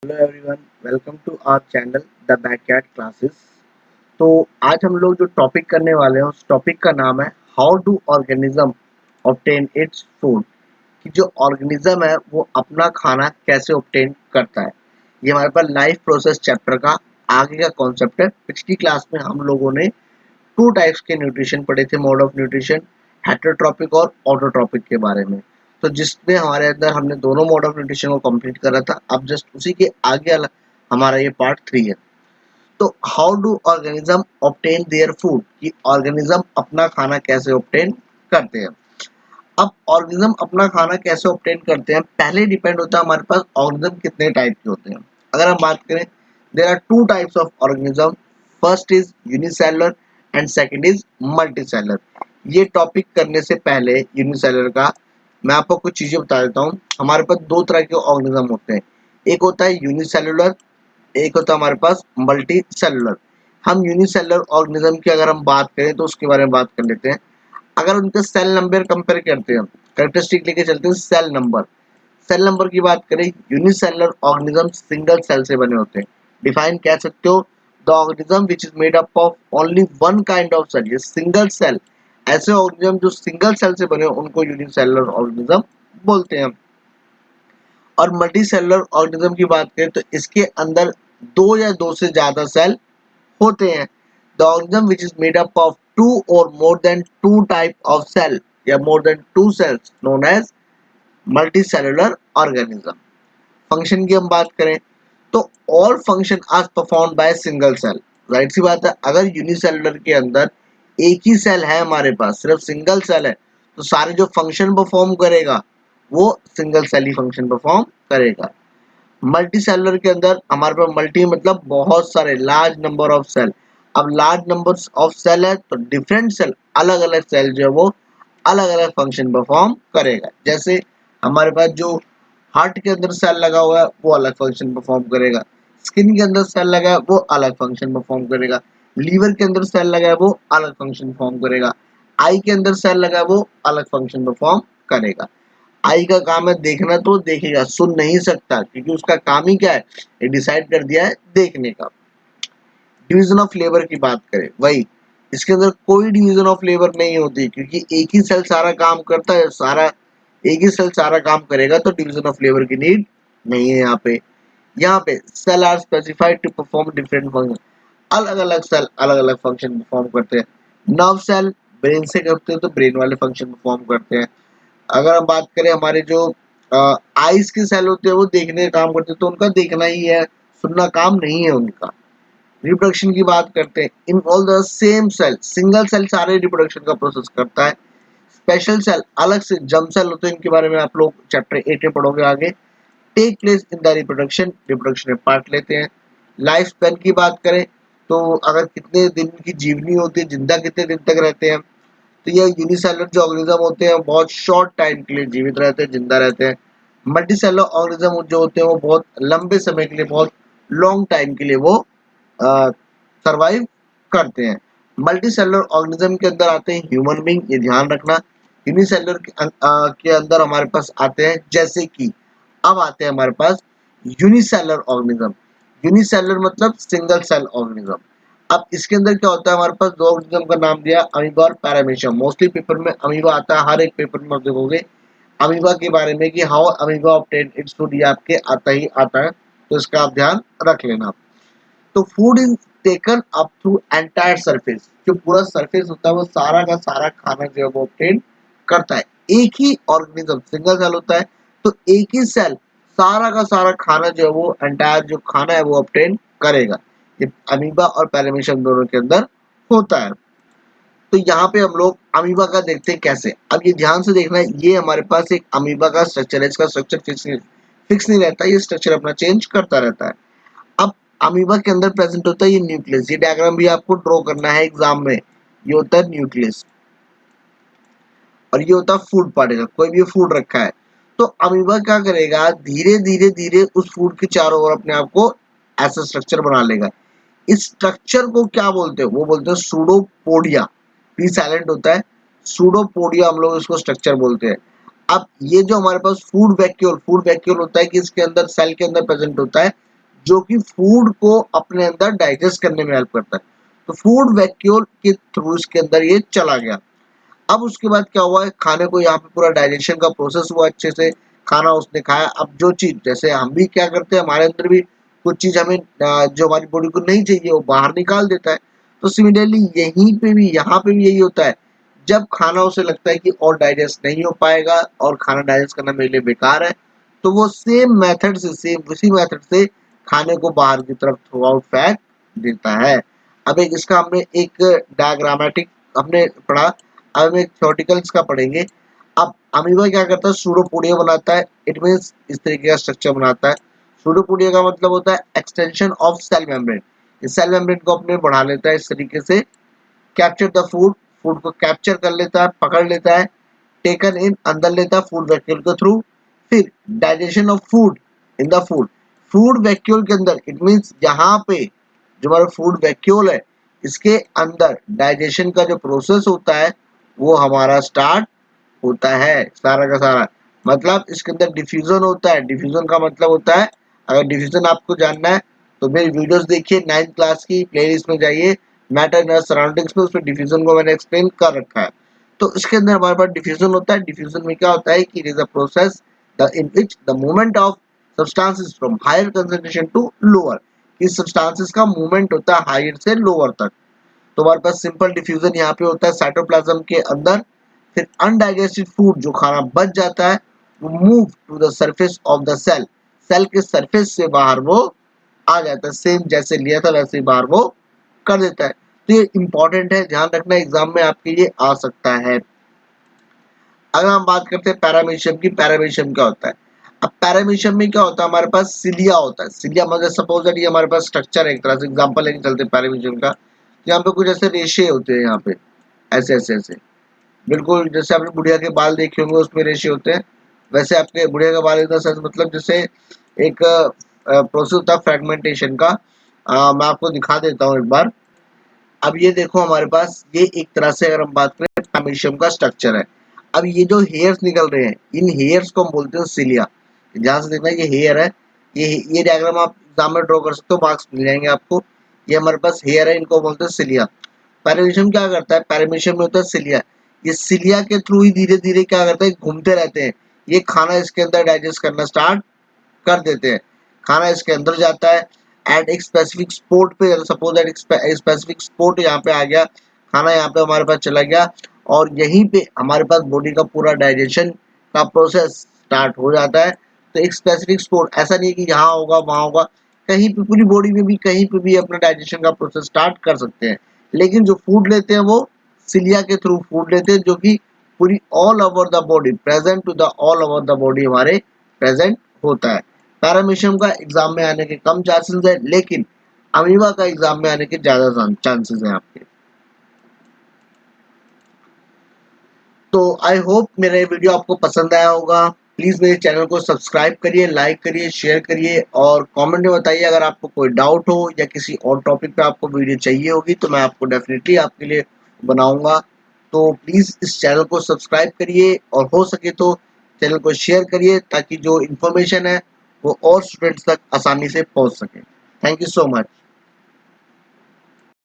Hello everyone, welcome to our channel the backyard classes. तो आज हम लोग जो टॉपिक करने वाले हैं उस टॉपिक का नाम है how do organism obtain its food. कि जो ऑर्गेनिज्म है वो अपना खाना कैसे ऑब्टेन करता है। ये हमारे पास लाइफ प्रोसेस चैप्टर का आगे का कॉन्सेप्ट है। पिछली क्लास में हम लोगों ने टू टाइप्स के न्यूट्रिशन पढ़े थे, मोड ऑफ न्यूट्रिशन, हेटेरोट्रॉपिक और ऑटोट्रॉपिक के बारे में। तो जिसमें हमारे अंदर हमने दोनों मोड ऑफ न्यूट्रिशन को कंप्लीट करा था। अब जस्ट उसी के आगे हमारा ये पार्ट 3 है। तो how do organism obtain their food, कि ऑर्गेनिज्म अपना खाना कैसे ऑब्टेन करते हैं। अब ऑर्गेनिज्म अपना खाना कैसे ऑब्टेन करते हैं, पहले डिपेंड होता है हमारे पास ऑर्गेनिज्म कितने टाइप के होते हैं। अगर हम बात करें, there are two types of organism. First is unicellular and second is multicellular. ये टॉपिक करने से पहले यूनिसेलुलर का मैं आपको कुछ चीजें बता देता हूँ। हमारे पास दो तरह के ऑर्गेनिज्म होते हैं, एक होता है यूनिसेलुलर, एक होता है हमारे पास मल्टी सेलुलर। हम यूनिसेलुलर ऑर्गेनिज्म की अगर हम बात करें तो उसके बारे में बात कर लेते हैं। अगर उनके सेल नंबर कंपेयर करते हैं, कैरेक्टरिस्टिक लेके चलते हैं, सेल नंबर की बात करें, यूनिसेलुलर ऑर्गेनिज्म सिंगल सेल से बने होते हैं। डिफाइन कह सकते हो, the organism which is made up of only one kind of cell. ये सिंगल सेल, ऐसे ऑर्गेनिज्म जो सिंगल सेल से बने हो उनको यूनिसेलुलर ऑर्गेनिज्म बोलते हैं। और मल्टी सेलुलर ऑर्गेनिज्म की बात करें तो इसके अंदर दो या दो से ज्यादा सेल होते हैं। The organism which is made up of two or more than two type of cell या more than two cells known as multi cellular organism. Function की हम बात करें तो all function are perform by single cell. Right सी बात है, अगर यूनिसेलुलर के अंदर एक ही सेल है, हमारे पास सिर्फ सिंगल सेल है, तो सारे जो फंक्शन परफॉर्म करेगा वो सिंगल सेल ही फंक्शन परफॉर्म करेगा। मल्टी सेलुलर के अंदर हमारे पास मल्टी मतलब बहुत सारे, लार्ज नंबर ऑफ सेल। अब लार्ज नंबर ऑफ सेल है तो डिफरेंट सेल, अलग अलग सेल जो है वो अलग अलग फंक्शन परफॉर्म करेगा। जैसे हमारे पास जो हार्ट के अंदर सेल लगा हुआ है वो अलग फंक्शन परफॉर्म करेगा, स्किन के अंदर सेल लगा है वो अलग फंक्शन परफॉर्म करेगा, लीवर के अंदर सेल लगा है वो अलग फंक्शन परफॉर्म करेगा, आई के अंदर सेल लगा है वो अलग फंक्शन परफॉर्म करेगा। आई का काम है देखना, तो देखेगा, सुन नहीं सकता क्योंकि उसका काम ही क्या है, ये डिसाइड कर दिया है देखने का। डिवीजन ऑफ लेबर की बात करें, वही इसके अंदर कोई डिवीजन ऑफ लेबर नहीं होती क्योंकि एक ही सेल सारा काम करता है, सारा एक ही सेल सारा काम करेगा, तो डिवीजन ऑफ लेबर की नीड नहीं है यहाँ पे। यहाँ पे cell are specified to perform different function. अलग अलग सेल अलग अलग फंक्शन परफॉर्म करते हैं। नर्व सेल ब्रेन से करते हैं तो ब्रेन वाले फंक्शन परफॉर्म करते हैं। अगर हम बात करें हमारे जो आईज के सेल होते हैं वो देखने का काम करते हैं, तो उनका देखना ही है, सुनना काम नहीं है उनका। रिप्रोडक्शन की बात करते हैं, in all the same cell, single cell सारे रिप्रोडक्शन का प्रोसेस करता है। स्पेशल सेल अलग से जर्म सेल होते हैं, इनके बारे में आप लोग चैप्टर 8 में पढ़ोगे आगे। Take place in the reproduction, reproduction में पार्ट लेते हैं। लाइफ स्पैन की बात करें तो अगर कितने दिन की जीवनी होती है, जिंदा कितने दिन तक रहते हैं, तो ये यूनिसेलुलर जो ऑर्गेनिज्म होते हैं बहुत शॉर्ट टाइम के लिए जीवित रहते हैं, जिंदा रहते हैं। मल्टी सेलुलर ऑर्गेनिज्म जो होते हैं वो बहुत लंबे समय के लिए, बहुत लॉन्ग टाइम के लिए वो सरवाइव करते हैं। मल्टी सेलुलर ऑर्गेनिज्म के अंदर आते हैं ह्यूमन बींग, ये ध्यान रखना। यूनिसेलुलर के अंदर हमारे पास आते हैं, जैसे कि अब आते हैं हमारे पास यूनिसेलुलर ऑर्गेनिज्म। यूनिसेलुलर मतलब सिंगल सेल ऑर्गेनिज्म। अब इसके अंदर क्या होता है, हमारे पास दो ऑर्गेनिज्म का नाम दिया, अमीबा और पैरामीशियम। मोस्टली पेपर में अमीबा आता है, हर एक पेपर में आप देखोगे अमीबा के बारे में कि how amoeba obtain its food, ये आपके आता ही आता है, तो इसका आप ध्यान रख लेना। तो food is taken up through entire surface, जो पूरा सरफेस होता है वो सारा का सारा खाना जो है वो ऑब्टेन करता है। एक ही ऑर्गेनिज्म सिंगल सेल होता है, तो एक ही सेल सारा का सारा खाना जो है वो एंटायर जो खाना है वो ऑब्टेन करेगा। ये अमीबा और पैरामीशियम दोनों के अंदर होता है। तो यहाँ पे हम लोग अमीबा का देखते हैं कैसे। अब ये ध्यान से देखना है, ये हमारे पास एक अमीबा का स्ट्रक्चर है, इसका स्ट्रक्चर फिक्स नहीं रहता, ये स्ट्रक्चर अपना चेंज करता रहता है। अब अमीबा के अंदर प्रेजेंट होता है ये न्यूक्लियस, ये डायग्राम भी आपको ड्रॉ करना है एग्जाम में। ये होता है न्यूक्लियस और ये होता है फूड पार्टिकल, कोई भी फूड रखा है तो अमीबा क्या करेगा, धीरे धीरे धीरे उस फूड के चारों ओर अपने आप को ऐसा स्ट्रक्चर बना लेगा। इस स्ट्रक्चर को क्या बोलते हैं, वो बोलते हैं सूडोपोडिया। पी साइलेंट होता है, सूडोपोडिया हम लोग इसको स्ट्रक्चर बोलते हैं। अब ये जो हमारे पास फूड वैक्यूल होता है कि इसके अंदर सेल के अंदर प्रेजेंट होता है, जो कि फूड को अपने अंदर डाइजेस्ट करने में हेल्प करता है। तो फूड वैक्यूल के थ्रू इसके अंदर ये चला गया। अब उसके बाद क्या हुआ है, खाने को यहाँ पे पूरा डाइजेशन का प्रोसेस हुआ अच्छे से, खाना उसने खाया। अब जो चीज, जैसे हम भी क्या करते हैं, हमारे अंदर भी कुछ चीज हमें जो हमारी बॉडी को नहीं चाहिए वो बाहर निकाल देता है। तो सिमिलरली यहीं पे भी, यहाँ पे भी यही होता है। जब खाना उसे लगता है कि और डाइजेस्ट नहीं हो पाएगा और खाना डाइजेस्ट करना मेरे लिए बेकार है, तो वो सेम मेथड से, सेम उसी मेथड से खाने को बाहर की तरफ थ्रू आउट फेंक देता है। अब एक इसका हमने एक डायग्रामेटिक हमने पढ़ा, अब हम एक थ्योरेटिकल्स का पढ़ेंगे। अब अमीबा क्या करता है, सूडोपोडिया बनाता है। इट मींस इस तरीके का स्ट्रक्चर बनाता है। सूडोपोडिया का मतलब होता है एक्सटेंशन ऑफ सेल मेम्ब्रेन। इस सेल मेम्ब्रेन को अपने बढ़ा लेता है इस तरीके से। कैप्चर द फूड, फूड को कैप्चर कर लेता है, पकड़ लेता है। टेकन इन, अंदर लेता है फूड वैक्यूल के थ्रू। फिर digestion of food in the food, food vacuole के अंदर, इट मींस यहाँ पे जो हमारा फूड वैक्यूल है इसके अंदर डाइजेशन का जो प्रोसेस होता है वो हमारा स्टार्ट होता है, सारा का सारा। मतलब इसके अंदर डिफ्यूजन होता है। डिफ्यूजन का मतलब होता है, अगर डिफ्यूजन आपको जानना है तो मेरी वीडियोस देखिए, 9th क्लास की प्लेलिस्ट में जाइए, मैटर इन सराउंडिंग्स में, उसमें डिफ्यूजन को मैंने एक्सप्लेन कर रखा है। तो इसके अंदर हमारे पास डिफ्यूजन होता है। डिफ्यूजन में क्या होता है कि it is a process the in which the movement of substances from higher concentration to lower, इस सब्सटेंसेस का मूवमेंट होता है हायर से लोअर तक। तो हमारे पास सिंपल डिफ्यूजन यहाँ पे होता है साइटोप्लाज्म के अंदर। फिर अनडाइजेस्टेड फूड, जो खाना बच जाता है, वो move to the surface of the cell, cell के सरफेस से बाहर वो आ जाता है। सेम जैसे लिया था वैसे ही बाहर वो कर देता है। तो ये इंपॉर्टेंट है, ध्यान रखना, एग्जाम में आपके ये आ सकता है। अगर हम बात करते हैं पैरामीशियम की, पैरामीशियम क्या होता है। अब पैरामीशियम में क्या होता है, हमारे पास सिलिया होता है। सिलिया मतलब सपोज दैट ये हमारे पास स्ट्रक्चर है, एक तरह से एग्जांपल लेके चलते हैं पैरामीशियम का। यहाँ पे कुछ ऐसे रेशे होते हैं, यहाँ पे ऐसे ऐसे ऐसे, बिल्कुल जैसे आपने बुढ़िया के बाल देखे होंगे उसमें रेशे होते हैं, वैसे आपके बुढ़िया का बाल इन द सेंस मतलब जैसे एक प्रोसेस होता है फ्रेगमेंटेशन का। मैं आपको दिखा देता हूँ एक बार। अब ये देखो हमारे पास ये एक तरह से अगर हम बात करें पैरामीशियम का स्ट्रक्चर है। अब ये जो हेयर्स निकल रहे हैं, इन हेयर्स को हम बोलते हैं सिलिया। ध्यान से देखना, ये हेयर है, ये डायग्राम आप एग्जाम में ड्रॉ कर सकते हो, मार्क्स मिल जाएंगे आपको। ये हमारे पास हेयर है, इनको बोलते हैं सिलिया। पैरामीशियम क्या करता है, पैरामीशियम में होता है सिलिया। ये सिलिया के थ्रू ही धीरे धीरे क्या करते हैं, घूमते रहते हैं। ये खाना इसके अंदर डाइजेस्ट करना स्टार्ट कर देते हैं। खाना इसके अंदर जाता है एट एक स्पेसिफिक स्पॉट पे, सपोज दैट एक स्पेसिफिक स्पॉट यहाँ पे आ गया, खाना यहाँ पे हमारे पास चला गया और यहीं पे हमारे पास बॉडी का पूरा डाइजेशन का प्रोसेस स्टार्ट हो जाता है। तो एक स्पेसिफिक स्पॉट, ऐसा नहीं है कि यहाँ होगा वहाँ होगा, कहीं पे पूरी बॉडी में भी कहीं पे भी अपना डाइजेशन का प्रोसेस स्टार्ट कर सकते हैं। लेकिन जो फूड लेते हैं वो सिलिया के थ्रू फूड लेते हैं, जो कि पूरी all over the body, present to the all over the body हमारे प्रेजेंट होता है। पैरामीशियम का एग्जाम में आने के कम चांसेस है, लेकिन अमीबा का एग्जाम में आने के ज्यादा चांसेस हैं आपके। तो आई होप मेरा ये वीडियो आपको पसंद आया होगा। प्लीज मेरे चैनल को सब्सक्राइब करिए, लाइक करिए, शेयर करिए और कमेंट में बताइए अगर आपको कोई डाउट हो या किसी और टॉपिक पे आपको वीडियो चाहिए होगी तो मैं आपको डेफिनेटली आपके लिए बनाऊंगा। तो प्लीज इस चैनल को सब्सक्राइब करिए और हो सके तो चैनल को शेयर करिए ताकि जो इन्फॉर्मेशन है वो और स्टूडेंट्स तक आसानी से पहुंच सके। Thank you so much.